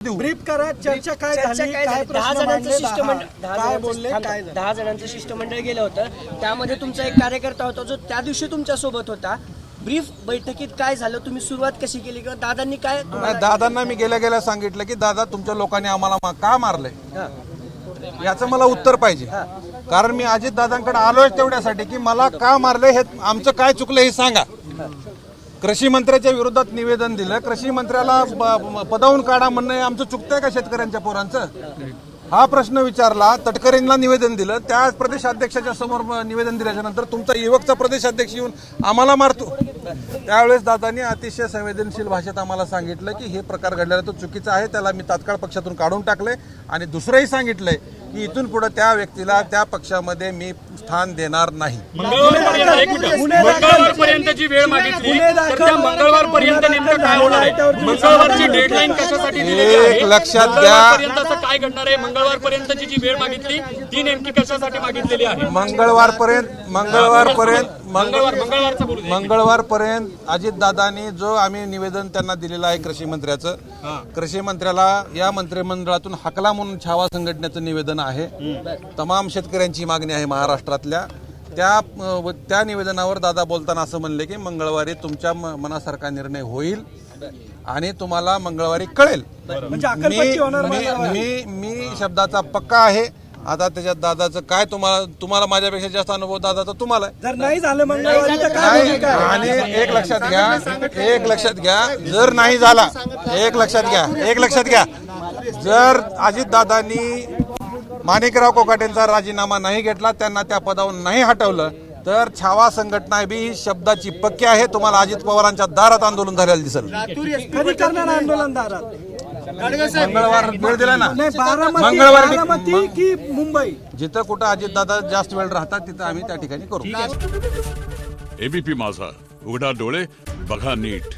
Brief करा, चर्चा काय झाली, काय 10 जणांचं शिष्टमंडळ, काय बोलले, काय 10 जणांचं शिष्टमंडळ गेलं होतं. त्यामध्ये तुमचा एक कार्यकर्ता होता जो त्या दिवशी तुमच्या सोबत होता. ब्रीफ बैठकीत काय झालं, तुम्ही सुरुवात कशी केली किंवा दादांनी काय? दादांना मी गेल्या सांगितलं की दादा तुमच्या लोकांनी आम्हाला का मारलंय याचं मला उत्तर पाहिजे. कारण मी अजित दादांकडे आलोय तेवढ्यासाठी की मला का मारलंय हे आमचं काय चुकलं हे सांगा. कृषी मंत्र्याच्या विरोधात निवेदन दिलं, कृषी मंत्र्याला पदावून काढा म्हणणं आमचं चुकतंय का शेतकऱ्यांच्या पोरांचं हा प्रश्न विचारला. तटकरेंना निवेदन दिलं, त्या प्रदेशाध्यक्षाच्या समोर निवेदन दिल्याच्या नंतर तुमचा युवकचा प्रदेशाध्यक्ष येऊन आम्हाला मारतो. त्यावेळेस दादांनी अतिशय संवेदनशील भाषेत आम्हाला सांगितलं की हे प्रकार घडलेला तो चुकीचा आहे, त्याला मी तात्काळ पक्षातून काढून टाकले. आणि दुसरंही सांगितलंय की इथून पुढे त्या व्यक्तीला त्या पक्षामध्ये मी स्थान देणार नाही. मंगळवारपर्यंतची वेळ मागितली तर त्या मंगळवारपर्यंत नेमकं काय होणार आहे? मंगळवारची डेडलाईन कशासाठी दिलेली आहे? एक लक्षात घ्या, मंगळवारपर्यंत काय घडणार आहे? मंगळवारपर्यंतची जी वेळ मागितली ती नेमकी कशासाठी मागितलेली आहे? मंगळवारपर्यंत अजितदादांनी जो आम्ही निवेदन त्यांना दिलेलं आहे कृषी मंत्र्याचं, कृषी मंत्र्याला या मंत्रिमंडळातून हकला म्हणून छावा संघटनेचं निवेदन आहे. तमाम शेतकऱ्यांची मागणी आहे महाराष्ट्रातल्या. त्या निवेदनावर दादा बोलताना असं म्हणले की मंगळवारी तुमच्या मनासारखा निर्णय होईल आणि तुम्हाला मंगळवारी कळेल. मी शब्दाचा पक्का आहे. आता त्याच्यात दादाचं काय, तुम्हाला माझ्यापेक्षा जास्त अनुभव दादाचा तुम्हाला जर नाही झालं मंगळवारी तर काय? आणि एक लक्षात घ्या, जर नाही झाला, एक लक्षात घ्या, जर अजितदादांनी माणिकराव कोकाटेंचा राजीनामा नाही घेतला, त्यांना त्या पदावरून नाही हटवलं तर छावा संघटना बी ही शब्दाची पक्की आहे. तुम्हाला अजित पवारांच्या दारात आंदोलन झालेलं दिसेल. कधी करणार आंदोलन दारात? मंगळवार वेळ दिला ना, बारामती की मुंबई, जिथं कुठं अजितदादा जास्त वेळ राहतात तिथं आम्ही त्या ठिकाणी करू. एबीपी माझा, उघडा डोळे बघा नीट.